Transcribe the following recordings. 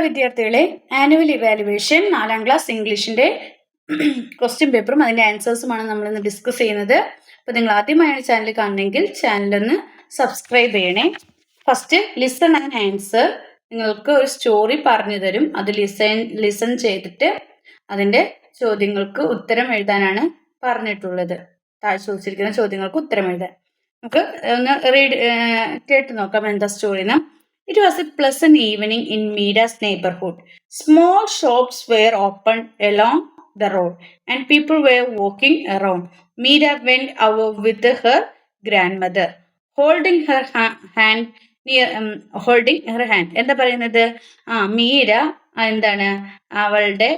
വിദ്യാർത്ഥികളെ, annual evaluation 4ാം class ഇംഗ്ലീഷിന്റെ question പേപ്പറും അതിന്റെ ആൻസേഴ്സുമാണ് നമ്മൾ ഇന്ന് ഡിസ്കസ് ചെയ്യുന്നത്. അപ്പോൾ നിങ്ങൾ ആദ്യമായാണ് ചാനൽ കാണുന്നെങ്കിൽ ചാനലൊന്ന് സബ്സ്ക്രൈബ് ചെയ്യണേ. First listen and answer. നിങ്ങൾക്ക് ഒരു സ്റ്റോറി പറഞ്ഞു തരും. അത് ലിസൺ ചെയ്തിട്ട് അതിന്റെ ചോദ്യങ്ങൾക്ക് ഉത്തരം എഴുതാനാണ് പറഞ്ഞിട്ടുള്ളത്. താഴെ ചോദിച്ചിരിക്കുന്ന ചോദ്യങ്ങൾക്ക് ഉത്തരം എഴുതാൻ. നമുക്ക് ഒന്ന് കേട്ട് നോക്കാം എന്താ സ്റ്റോറിന്ന്. It was a pleasant evening in Mira's neighborhood. Small shops were open along the road and people were walking around. Mira went out with her grandmother, holding her hand. എന്താ പറയുന്നത്? മീര എന്താണ് അവളുടെ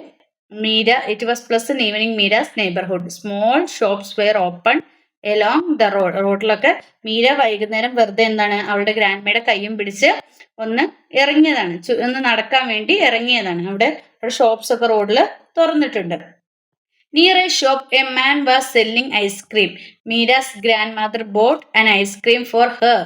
it was pleasant evening Mira's neighborhood. Small shops were open along the റോഡിലൊക്കെ മീര വൈകുന്നേരം വെറുതെ എന്താണ് അവളുടെ ഗ്രാൻഡ്മയുടെ കൈയും പിടിച്ച് ഒന്ന് ഇറങ്ങിയതാണ്, ഒന്ന് നടക്കാൻ വേണ്ടി ഇറങ്ങിയതാണ്. അവിടെ ഷോപ്സ് ഒക്കെ റോഡിൽ തുറന്നിട്ടുണ്ട്. Near a shop a man was selling ice cream. Meera's grand mother bought an ice cream for her.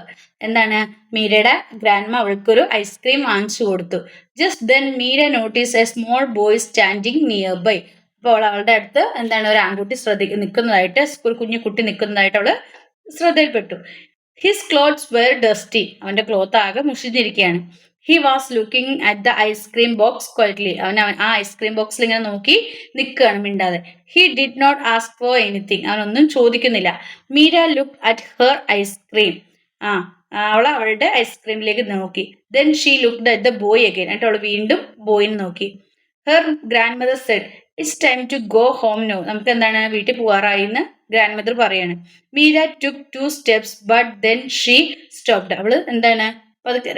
എന്താണ് മീരയുടെ ഗ്രാൻഡ്മ അവൾക്കൊരു ഐസ്ക്രീം വാങ്ങിച്ചു കൊടുത്തു. Just then Meera notice a small boy standing nearby. അപ്പോൾ അവളുടെ അടുത്ത് എന്താണ് ഒരു ആൺകുട്ടി നിൽക്കുന്നതായിട്ട്, ഒരു കുഞ്ഞു കുട്ടി നിൽക്കുന്നതായിട്ട് അവള് ശ്രദ്ധയിൽപ്പെട്ടു. His clothes were dusty. അവന്റെ ക്ലോത്ത് ആകെ മുഷിഞ്ഞിരിക്കുകയാണ്. He was looking at the ice cream box quietly. അവൻ ആ ഐസ്ക്രീം ബോക്സിൽ ഇങ്ങനെ നോക്കി നിൽക്കുകയാണ് മിണ്ടാതെ. He did not ask for anything. അവനൊന്നും ചോദിക്കുന്നില്ല. Meera look at her ice cream. അവളുടെ ഐസ്ക്രീമിലേക്ക് നോക്കി. Then she looked at the boy again. എന്നിട്ട് അവൾ വീണ്ടും ബോയിനെ നോക്കി. Her grand mother said it's time to go home no. നമുക്ക് എന്താണ് വീട്ടിൽ പോകാറായി എന്ന് ഗ്രാൻഡ് മദർ പറയാണ്. Meera took 2 steps but then she stopped. അവള് എന്താണ്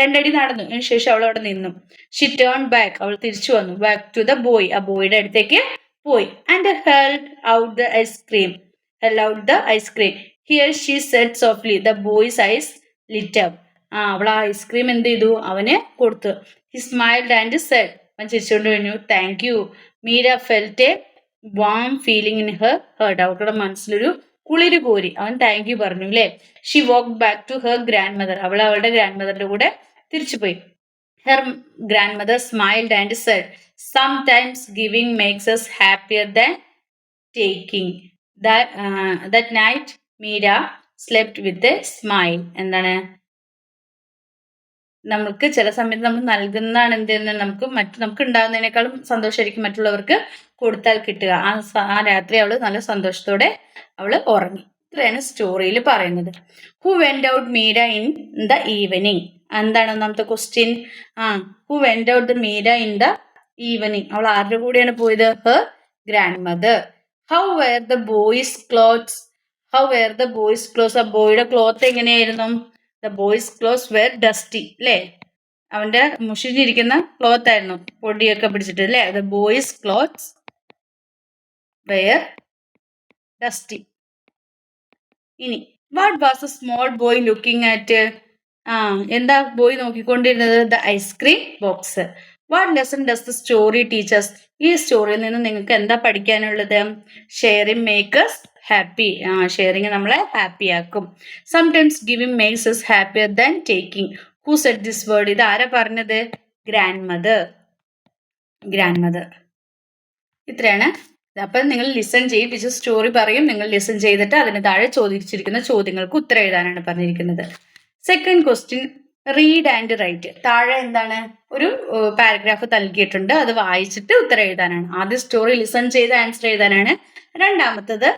രണ്ടടി നടന്നു. അതിനുശേഷം അവൾ അവിടെ നിന്നു. She turn back. അവൾ തിരിച്ചു വന്നു. Back to the boy. ആ ബോയുടെ അടുത്തേക്ക് പോയി. And held out the ice cream. Here she said softly. The boy's eyes lit up. അവൾ ആ ഐസ്ക്രീം എന്ത് ചെയ്തു? അവന് കൊടുത്തു. He smiled and said. അവൻ ചിരിച്ചുകൊണ്ട് കഴിഞ്ഞു. Thank you. Meera felt a warm feeling in her heart. അവളുടെ മനസ്സിലൊരു കുളിര് കോരി. അവൻ താങ്ക് യു പറഞ്ഞു അല്ലേ. She walk back to her grand mother. അവളുടെ ഗ്രാൻഡ് മദറിന്റെ കൂടെ തിരിച്ചുപോയി. Her grand mother smiled and said sometimes giving makes us happier than taking. That night Meera slept with a smile. എന്താണ് നമുക്ക് ചില സമയത്ത് നമ്മൾ നൽകുന്നതാണ് എന്തെന്ന് നമുക്ക് ഉണ്ടാകുന്നതിനേക്കാളും സന്തോഷമായിരിക്കും മറ്റുള്ളവർക്ക് കൊടുത്താൽ കിട്ടുക. ആ രാത്രി അവള് നല്ല സന്തോഷത്തോടെ അവള് ഉറങ്ങി. ഇത്രയാണ് സ്റ്റോറിയിൽ പറയുന്നത്. Who went out Meera in the evening. എന്താണ് ഒന്നാമത്തെ question? Who went out the Meera in the evening. അവൾ ആരുടെ കൂടെയാണ് പോയത്? Her grand mother. How were the boy's clothes. ആ ബോയുടെ ക്ലോത്ത് എങ്ങനെയായിരുന്നു? The boy's clothes were dusty. അല്ലേ, അവന്റെ മുഷിഞ്ഞിരിക്കുന്ന ക്ലോത്ത് ആയിരുന്നു, പൊടിയൊക്കെ പിടിച്ചിട്ട് അല്ലേ. The boy's clothes were dusty. ഇനി what was a small boy looking at. എന്താ ബോയ് നോക്കിക്കൊണ്ടിരുന്നത്? The ice cream box. What lesson does the story teachers. ഈ സ്റ്റോറിയിൽ നിന്ന് നിങ്ങൾക്ക് എന്താ പഠിക്കാനുള്ളത്? Sharing make us happy. Sharing നമ്മളെ ഹാപ്പി ആക്കും. Sometimes giving makes us happier than taking. Who said this word. ഇത് ആരാ പറഞ്ഞത്? Grand mother. ഇത്രയാണ്. അപ്പം നിങ്ങൾ ലിസൺ ചെയ്യും. ടീച്ചർ സ്റ്റോറി പറയും, നിങ്ങൾ ലിസൺ ചെയ്തിട്ട് അതിന് താഴെ ചോദിച്ചിരിക്കുന്ന ചോദ്യങ്ങൾക്ക് ഉത്തരം എഴുതാനാണ് പറഞ്ഞിരിക്കുന്നത്. Second question read and write. താഴെ എന്താണ് ഒരു പാരഗ്രാഫ് നൽകിയിട്ടുണ്ട്, അത് വായിച്ചിട്ട് ഉത്തരം എഴുതാനാണ്. ആദ്യം സ്റ്റോറി ലിസൺ ചെയ്ത് ആൻസർ എഴുതാനാണ്. രണ്ടാമത്തത്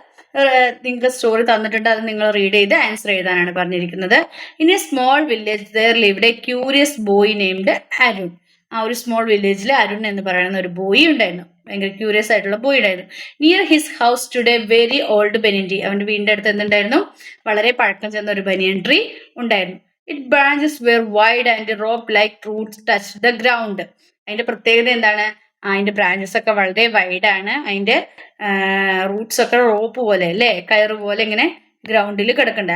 നിങ്ങൾക്ക് സ്റ്റോറി തന്നിട്ടുണ്ട്, അത് നിങ്ങൾ റീഡ് ചെയ്ത് ആൻസർ എഴുതാനാണ് പറഞ്ഞിരിക്കുന്നത്. In A small village there lived A curious boy named Arun. ഒരു സ്മോൾ വില്ലേജിൽ അരുൺ എന്ന് പറയുന്ന ഒരു ബോയ് ഉണ്ടായിരുന്നു, ഭയങ്കര ക്യൂരിയസ് ആയിട്ടുള്ള ബോയ് ഉണ്ടായിരുന്നു. Near his house today very old banyan tree. അവന്റെ വീടിന്റെ അടുത്ത് എന്തുണ്ടായിരുന്നു? വളരെ പഴക്കം ചെന്ന ഒരു ബനിയൻ ട്രീ ഉണ്ടായിരുന്നു. It branches were wide and rope like roots touch the ground. അതിന്റെ പ്രത്യേകത എന്താണ്? അതിന്റെ ബ്രാഞ്ചസ് ഒക്കെ വളരെ വൈഡാണ്. അതിന്റെ റൂട്ട്സ് ഒക്കെ റോപ്പ് പോലെ അല്ലേ, കയറ് പോലെ ഇങ്ങനെ ഗ്രൗണ്ടിൽ കിടക്കുന്നുണ്ട്.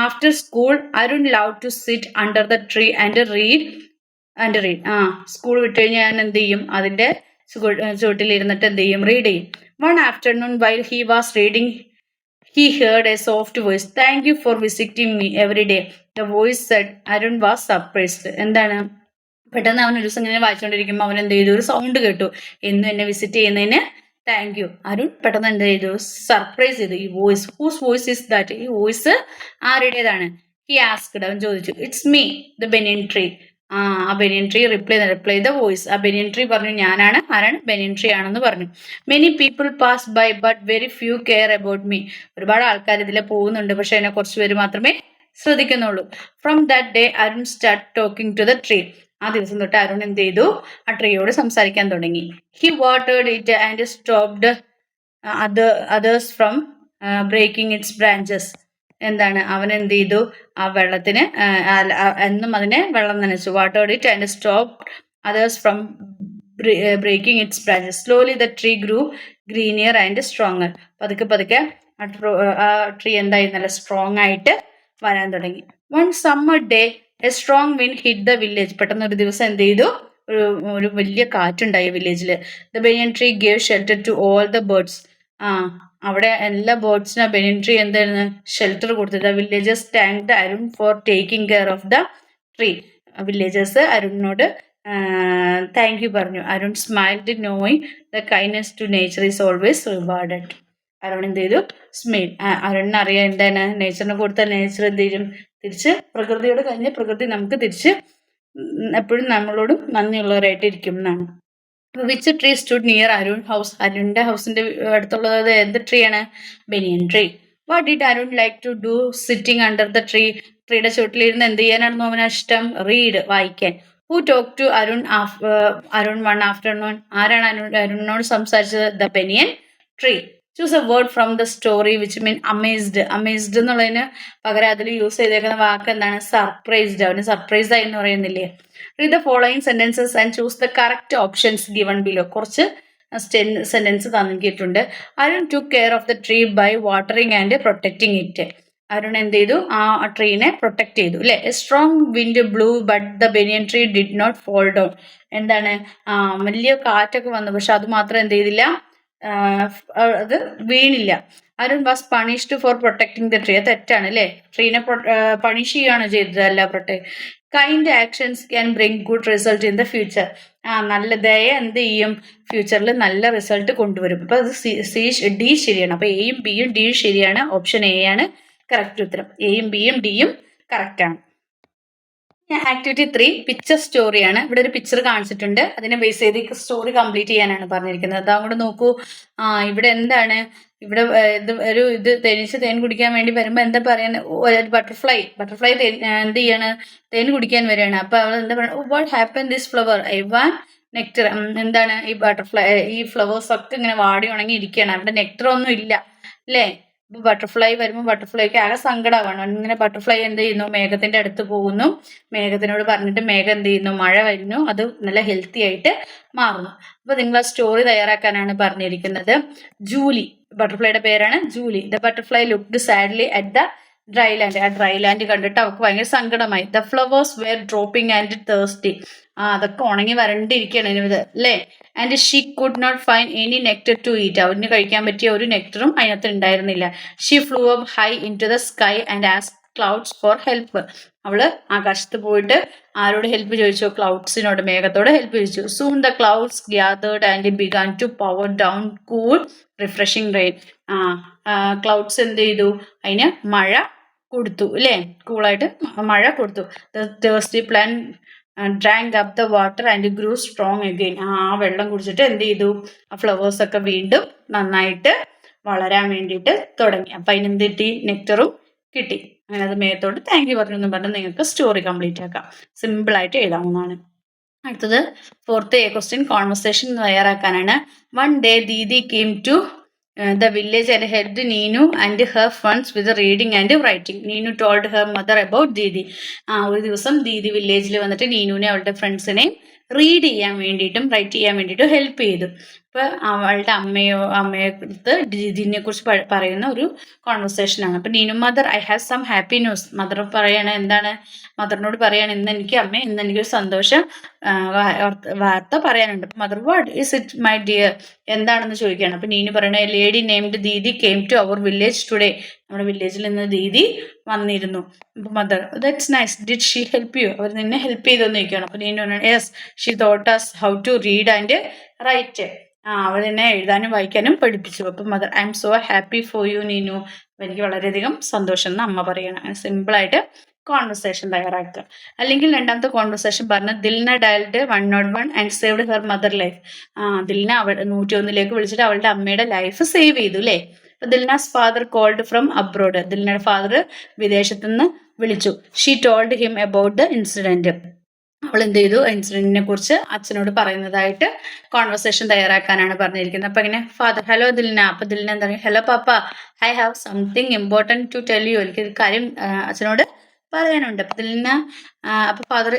After school Arun love to sit under the tree and read. School വിട്ട് കഴിഞ്ഞാൽ ഞാൻ എന്ത് ചെയ്യും? അതിന്റെ ചുവട്ടിലിരുന്നിട്ട് എന്ത് ചെയ്യും? റീഡ് ചെയ്യും. One afternoon while he was reading he heard a soft voice. Thank you for visiting me every day. The voice said. Arun was surprised. എന്താണ് പെട്ടെന്ന് അവൻ ഒരു ദിവസം ഇങ്ങനെ വായിച്ചുകൊണ്ടിരിക്കുമ്പോൾ അവൻ എന്ത് ചെയ്തു, ഒരു സൗണ്ട് കേട്ടു. എന്നും എന്നെ വിസിറ്റ് ചെയ്യുന്നതിന് താങ്ക് യു. അരുൺ പെട്ടെന്ന് എന്ത് ചെയ്തു, സർപ്രൈസ് ചെയ്തു. ഈ voice, whose voice is that, ഈ വോയിസ് ആരുടേതാണ്? ഹി ആസ്ക്ഡ്, അവൻ ചോദിച്ചു. It's me, the banyan tree. ആ banyan tree reply the voice. ആ ബനിയൻ ട്രീ പറഞ്ഞു, ഞാനാണ്. ആരാണ്? ബനിയൻ ട്രീ ആണെന്ന് പറഞ്ഞു. Many people pass by but very few care about me. ഒരുപാട് ആൾക്കാർ ഇതിലെ പോകുന്നുണ്ട്, പക്ഷെ എന്നെ കുറച്ച് പേര് മാത്രമേ ശ്രദ്ധിക്കുന്നുള്ളൂ. From that day Arun start talking to the tree. ആ ദിവസം തൊട്ട് അരുൺ എന്ത് ചെയ്തു, ആ ട്രീയോട് സംസാരിക്കാൻ തുടങ്ങി. He watered it and stopped others from breaking its branches. എന്താണ്, അവൻ എന്ത് ചെയ്തു, ആ വെള്ളത്തിന് എന്നും അതിനെ വെള്ളം നനച്ചു. Watered it and stop others from breaking its branches. Slowly the tree grew greener and stronger. പതുക്കെ പതുക്കെ ആ ട്രീ എന്തായി, നല്ല സ്ട്രോങ് ആയിട്ട് വരാൻ തുടങ്ങി. One summer day a strong wind hit the village. പെട്ടെന്ന് ഒരു ദിവസം എന്ത് ചെയ്തു, ഒരു വലിയ കാറ്റുണ്ടായി വില്ലേജിൽ. The banyan tree gave shelter to all the birds. അവിടെ എല്ലാ ബേർഡ്സിനും ബനിയൻ ട്രീ എന്തായിരുന്നു, ഷെൽട്ടർ കൊടുത്തത്. The villagers thanked Arun for taking care of the tree. Villagers അരുണിനോട് താങ്ക് യു പറഞ്ഞു. Arun smiled knowing the kindness to nature is always rewarded. അരുൺ എന്ത് ചെയ്തു, അരുണിന് അറിയാം എന്താണ്, നേച്ചറിന് കൊടുത്താൽ നേച്ചർ എന്ത് ചെയ്യും, തിരിച്ച് പ്രകൃതിയോട് കഴിഞ്ഞ് പ്രകൃതി നമുക്ക് തിരിച്ച് എപ്പോഴും നമ്മളോടും നന്ദിയുള്ളവരായിട്ട് ഇരിക്കും എന്നാണ്. Which tree stood near Arun house. അരുണിന്റെ ഹൗസിന്റെ അടുത്തുള്ളത് എന്ത് ട്രീ ആണ്? Banyan tree. What did Arun like to do sitting under the tree. ട്രീയുടെ ചുവട്ടിലിരുന്ന് എന്ത് ചെയ്യാനായിരുന്നു അവന് ഇഷ്ടം? റീഡ്, വായിക്കാൻ. Who talk to Arun one afternoon. ആരാണ് അരുണിനോട് സംസാരിച്ചത്? The banyan tree. Choose a word from the story which mean amazed. Amazed എന്നുള്ളതിന് പകരം അതിൽ യൂസ് ചെയ്തേക്കുന്ന വാക്ക് എന്താണ്? സർപ്രൈസ്ഡ്. അവന് സർപ്രൈസ് ആയി എന്ന് പറയുന്നില്ലേ? Read the following sentences and choose the correct options given below. കുറച്ച് സെന്റൻസ് തന്നിട്ടുണ്ട്. Arun took care of the tree by watering and protecting it. Arun എന്ത് ചെയ്തു, ആ ട്രീനെ പ്രൊട്ടക്ട് ചെയ്തു അല്ലെ. A strong wind blew but the banyan tree did not fall down. എന്താണ്, വലിയ കാറ്റൊക്കെ വന്നു, പക്ഷെ അത് മാത്രം എന്ത് ചെയ്തില്ല, അത് വീണില്ല. Arun was punished for protecting the tree. തെറ്റാണ് അല്ലേ, ട്രീനെ പണിഷ് ചെയ്യുകയാണ് ചെയ്തത്, അല്ല protect. Kind actions can bring good result in the future. നല്ല ദയ എന്ത് ചെയ്യും, ഫ്യൂച്ചറിൽ നല്ല റിസൾട്ട് കൊണ്ടുവരും. അപ്പൊ അത് ഡി ശരിയാണ്. അപ്പൊ എയും ബിയും ഡിയും ശരിയാണ്. ഓപ്ഷൻ എ ആണ് കറക്റ്റ് ഉത്തരം. എയും ബിയും ഡിയും കറക്റ്റ് ആണ്. ആക്ടിവിറ്റി 3 പിക്ചർ സ്റ്റോറിയാണ്. ഇവിടെ ഒരു പിക്ചർ കാണിച്ചിട്ടുണ്ട്, അതിനെ ബേസ് ചെയ്ത് സ്റ്റോറി കംപ്ലീറ്റ് ചെയ്യാനാണ് പറഞ്ഞിരിക്കുന്നത്. അതങ്ങോട്ട് നോക്കൂ. ഇവിടെ എന്താണ്, ഇവിടെ ഇത് തേനീച്ച തേൻ കുടിക്കാൻ വേണ്ടി വരുമ്പോൾ എന്താ പറയുന്നത്, ബട്ടർഫ്ലൈ എന്ത് ചെയ്യാണ്, തേൻ കുടിക്കാൻ വരികയാണ്. അപ്പൊ അവൾ എന്താ പറയുക, what happen this flower I van nectar. എന്താണ്, ഈ ബട്ടർഫ്ലൈ, ഈ ഫ്ലവേഴ്സ് ഒക്കെ ഇങ്ങനെ വാടി ഉണങ്ങി ഇരിക്കുകയാണ്, അവിടെ നെക്ടർ ഒന്നും ഇല്ല അല്ലേ. ഇപ്പൊ ബട്ടർഫ്ലൈ വരുമ്പോൾ ബട്ടർഫ്ലൈക്ക് ആകെ സങ്കടമാണ്. ഇങ്ങനെ ബട്ടർഫ്ലൈ എന്ത് ചെയ്യുന്നു, മേഘത്തിന്റെ അടുത്ത് പോകുന്നു, മേഘത്തിനോട് പറഞ്ഞിട്ട് മേഘം എന്ത് ചെയ്യുന്നു, മഴ വരുന്നു, അത് നല്ല ഹെൽത്തി ആയിട്ട് മാറുന്നു. അപ്പൊ നിങ്ങൾ ആ സ്റ്റോറി തയ്യാറാക്കാനാണ് പറഞ്ഞിരിക്കുന്നത്. ജൂലി, ബട്ടർഫ്ലൈയുടെ പേരാണ് Julie. The butterfly looked sadly at the dry land. ആ ഡ്രൈ ലാൻഡ് കണ്ടിട്ട് അവർക്ക് ഭയങ്കര സങ്കടമായി. The flowers were dropping and thirsty. അതൊക്കെ ഉണങ്ങി വരണ്ടിരിക്കുകയാണ് ഇത് അല്ലേ. And she could not find any nectar to eat. അവന് കഴിക്കാൻ പറ്റിയ ഒരു നെക്ടറും അതിനകത്ത് ഉണ്ടായിരുന്നില്ല. She flew up high in to the sky and asked clouds for help. അവള് ആകാശത്ത് പോയിട്ട് ആരോട് ഹെൽപ്പ് ചോദിച്ചു? ക്ലൗഡ്സിനോട്, മേഘത്തോട് ഹെൽപ്പ് ചോദിച്ചു. Soon the clouds gathered and began to pour down cool refreshing rain. Clouds എന്ത് ചെയ്തു, അതിന് മഴ കൊടുത്തു അല്ലേ, കൂളായിട്ട് മഴ കൊടുത്തു. The thirsty plant drank up the water and grew strong again. ആ വെള്ളം കുടിച്ചിട്ട് എന്ത് ചെയ്തു, ആ ഫ്ലവേഴ്സ് ഒക്കെ വീണ്ടും നന്നായിട്ട് വളരാൻ വേണ്ടിയിട്ട് തുടങ്ങി. അപ്പൊ അതിനെന്ത് കിട്ടി, നെക്ടറും കിട്ടി. അങ്ങനെ അത് മേത്തോട്ട് താങ്ക് യു പറഞ്ഞു എന്ന് പറഞ്ഞ് നിങ്ങൾക്ക് സ്റ്റോറി കംപ്ലീറ്റ് ആക്കാം. സിമ്പിൾ ആയിട്ട് എഴുതാവുന്നതാണ്. അടുത്തത് 4th ക്വസ്റ്റ്യൻ, കോൺവെർസേഷൻ തയ്യാറാക്കാനാണ്. One day Didi came to the village and helped Neenu and her friends with reading and writing. Neenu told her mother about Didi. ഒരു ദിവസം ദീദി വില്ലേജിൽ വന്നിട്ട് നീനുവിനെ അവളുടെ ഫ്രണ്ട്സിനെ റീഡ് ചെയ്യാൻ വേണ്ടിയിട്ടും റൈറ്റ് ചെയ്യാൻ വേണ്ടിയിട്ടും ഹെൽപ്പ് ചെയ്തു. ഇപ്പോൾ അവളുടെ അമ്മയടുത്ത് ദീദിനെ കുറിച്ച് പറയുന്ന ഒരു കോൺവെർസേഷനാണ്. അപ്പോൾ Neenu mother I have some happy news. Mother പറയാണ് എന്താണ്, മദറിനോട് പറയാണ് ഇന്ന് എനിക്കൊരു സന്തോഷം വാർത്ത പറയാനുണ്ട്. Mother what is it my dear, എന്താണെന്ന് ചോദിക്കുകയാണ്. അപ്പോൾ നീനു പറയണേ lady named Didi came to our village today, നമ്മുടെ വില്ലേജിൽ നിന്ന് ദീദി വന്നിരുന്നു. അപ്പോൾ mother that's nice, did she help you, അവർ നിന്നെ ഹെൽപ്പ് ചെയ്തെന്ന് ചോദിക്കുകയാണ്. അപ്പോൾ നീനു പറഞ്ഞു yes she taught us how to read and right, അവർ എന്നെ എഴുതാനും വായിക്കാനും പഠിപ്പിച്ചു. അപ്പം mother I M so happy for you Neenu, എനിക്ക് വളരെയധികം സന്തോഷം എന്ന് അമ്മ പറയണം. അങ്ങനെ സിമ്പിളായിട്ട് കോൺവെർസേഷൻ തയ്യാറാക്കുക. അല്ലെങ്കിൽ രണ്ടാമത്തെ കോൺവെർസേഷൻ പറഞ്ഞ Dilna dialled 101 and saved her mother life. Dilna 101 വിളിച്ചിട്ട് അവളുടെ അമ്മയുടെ ലൈഫ് സേവ് ചെയ്തു അല്ലേ. അപ്പൊ Dilna's father called from abroad, ദിൽനയുടെ ഫാദർ വിദേശത്തു നിന്ന് വിളിച്ചു. She told him about the incident, അവൾ എന്ത് ചെയ്തു, ഇൻസിഡന്റിനെ കുറിച്ച് അച്ഛനോട് പറയുന്നതായിട്ട് കോൺവെർസേഷൻ തയ്യാറാക്കാനാണ് പറഞ്ഞിരിക്കുന്നത്. അപ്പൊ ഇങ്ങനെ ഫാദർ ഹലോ ദിൽന, അപ്പൊ ദിൽന എന്താ പറയുക, hello papa I have something important to tell you, എനിക്ക് കാര്യം അച്ഛനോട് പറയാനുണ്ട്. അപ്പൊ ദിൽന അപ്പൊ father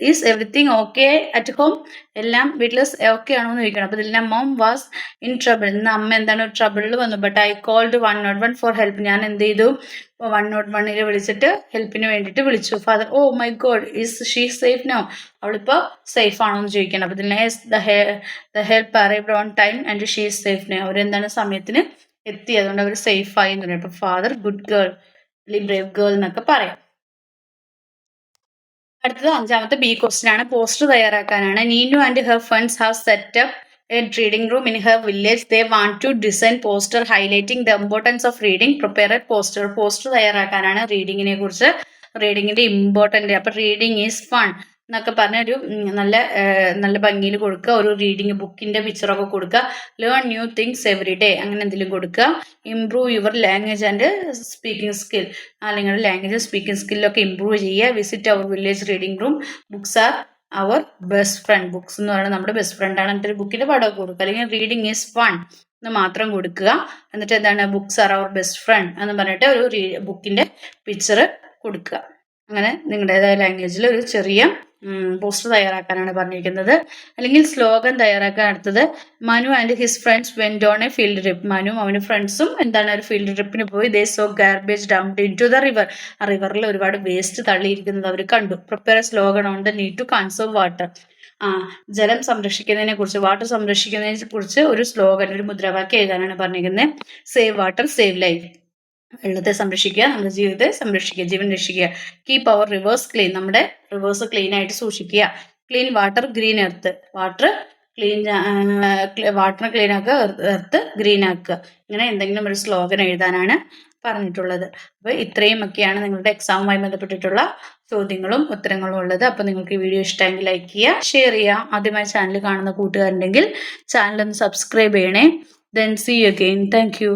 is everything okay at home, എല്ലാം വീട്ടിൽ ഓക്കെ ആണോ എന്ന് ചോദിക്കണം. അപ്പൊ Dilna mom was in trouble, ഇന്ന് അമ്മ എന്താണ് ട്രബിളിൽ വന്നു. But I called 101 for help, ഞാൻ എന്ത് ചെയ്തു 101 വിളിച്ചിട്ട് ഹെൽപ്പിന് വേണ്ടിയിട്ട് വിളിച്ചു. Father oh my God is she safe no, അവളിപ്പോൾ സേഫ് ആണോ എന്ന് ചോദിക്കണം. അപ്പൊ Dilna the help arrived on time and she is safe no, അവരെന്താണ് സമയത്തിന് എത്തി, അതുകൊണ്ട് അവർ സേഫ് ആയി എന്ന് പറയും. അപ്പൊ ഫാദർ ഗുഡ് ഗേൾ അല്ലെങ്കിൽ ബ്രേവ് ഗേൾ എന്നൊക്കെ പറയാം. അടുത്തത് അഞ്ചാമത്തെ ബി ക്വസ്റ്റ്യൻ ആണ്, പോസ്റ്റർ തയ്യാറാക്കാനാണ്. Neenu and her friends have set up a reading room in her village. They want to design poster highlighting the importance of reading. Prepare a poster തയ്യാറാക്കാനാണ് റീഡിങ്ങിനെ കുറിച്ച്, റീഡിങ്ങിന്റെ ഇമ്പോർട്ടൻ്റ്. അപ്പൊ റീഡിങ് ഈസ് ഫൺ എന്നൊക്കെ പറഞ്ഞ ഒരു നല്ല ഭംഗിയിൽ കൊടുക്കുക. ഒരു റീഡിങ് ബുക്കിന്റെ പിക്ചറൊക്കെ കൊടുക്കുക. Learn new things every day, അങ്ങനെ എന്തെങ്കിലും കൊടുക്കുക. Improve your language and speaking skill, നിങ്ങളുടെ ലാംഗ്വേജ് സ്പീക്കിംഗ് സ്കില്ലൊക്കെ ഇംപ്രൂവ് ചെയ്യുക. Visit our village reading room. Books are our best friend, books എന്ന് പറയുന്നത് നമ്മുടെ ബെസ്റ്റ് ഫ്രണ്ടാണ്. എന്നിട്ട് ഒരു ബുക്കിന്റെ പടമൊക്കെ കൊടുക്കുക. അല്ലെങ്കിൽ റീഡിങ് ഈസ് ഫൺ എന്ന് മാത്രം കൊടുക്കുക. എന്നിട്ട് എന്താണ് books are our best friend എന്ന് പറഞ്ഞിട്ട് ഒരു ബുക്കിന്റെ പിക്ചർ കൊടുക്കുക. അങ്ങനെ നിങ്ങളുടേതായ ലാംഗ്വേജിൽ ഒരു ചെറിയ പോസ്റ്റർ തയ്യാറാക്കാനാണ് പറഞ്ഞിരിക്കുന്നത്. അല്ലെങ്കിൽ സ്ലോഗൻ തയ്യാറാക്കാൻ. അടുത്തത് Manu and his friends went on a field trip. Manu അവന് ഫ്രണ്ട്സും എന്താണ് ഒരു ഫീൽഡ് ട്രിപ്പിന് പോയി. They saw garbage dumped in to the river, ആ റിവറിൽ ഒരുപാട് വേസ്റ്റ് തള്ളിയിരിക്കുന്നത് അവർ കണ്ടു. Prepare a slogan on the need to conserve water. ജലം സംരക്ഷിക്കുന്നതിനെ കുറിച്ച്, വാട്ടർ സംരക്ഷിക്കുന്നതിനെ കുറിച്ച് ഒരു സ്ലോഗൻ, ഒരു മുദ്രാവാക്യം എഴുതാനാണ് പറഞ്ഞിരിക്കുന്നത്. സേവ് വാട്ടർ സേവ് ലൈഫ്, വെള്ളത്തെ സംരക്ഷിക്കുക, നമ്മുടെ ജീവിതത്തെ സംരക്ഷിക്കുക, ജീവൻ രക്ഷിക്കുക. കീപ് അവർ റിവേഴ്സ് ക്ലീൻ, നമ്മുടെ റിവേഴ്സ് ക്ലീൻ ആയിട്ട് സൂക്ഷിക്കുക. ക്ലീൻ വാട്ടർ ഗ്രീൻ എർത്ത്, വാട്ടറിനെ ക്ലീൻ ആക്കുക, എർത്ത് ഗ്രീൻ ആക്കുക. ഇങ്ങനെ എന്തെങ്കിലും ഒരു സ്ലോഗൻ എഴുതാനാണ് പറഞ്ഞിട്ടുള്ളത്. അപ്പോൾ ഇത്രയുമൊക്കെയാണ് നിങ്ങളുടെ എക്സാമുമായി ബന്ധപ്പെട്ടിട്ടുള്ള ചോദ്യങ്ങളും ഉത്തരങ്ങളും ഉള്ളത്. അപ്പോൾ നിങ്ങൾക്ക് ഈ വീഡിയോ ഇഷ്ടമെങ്കിൽ ലൈക്ക് ചെയ്യുക, ഷെയർ ചെയ്യുക. ആദ്യമായി ചാനൽ കാണുന്ന കൂട്ടുകാരുണ്ടെങ്കിൽ ചാനൽ ഒന്ന് സബ്സ്ക്രൈബ് ചെയ്യണേ. Then see you again. Thank U.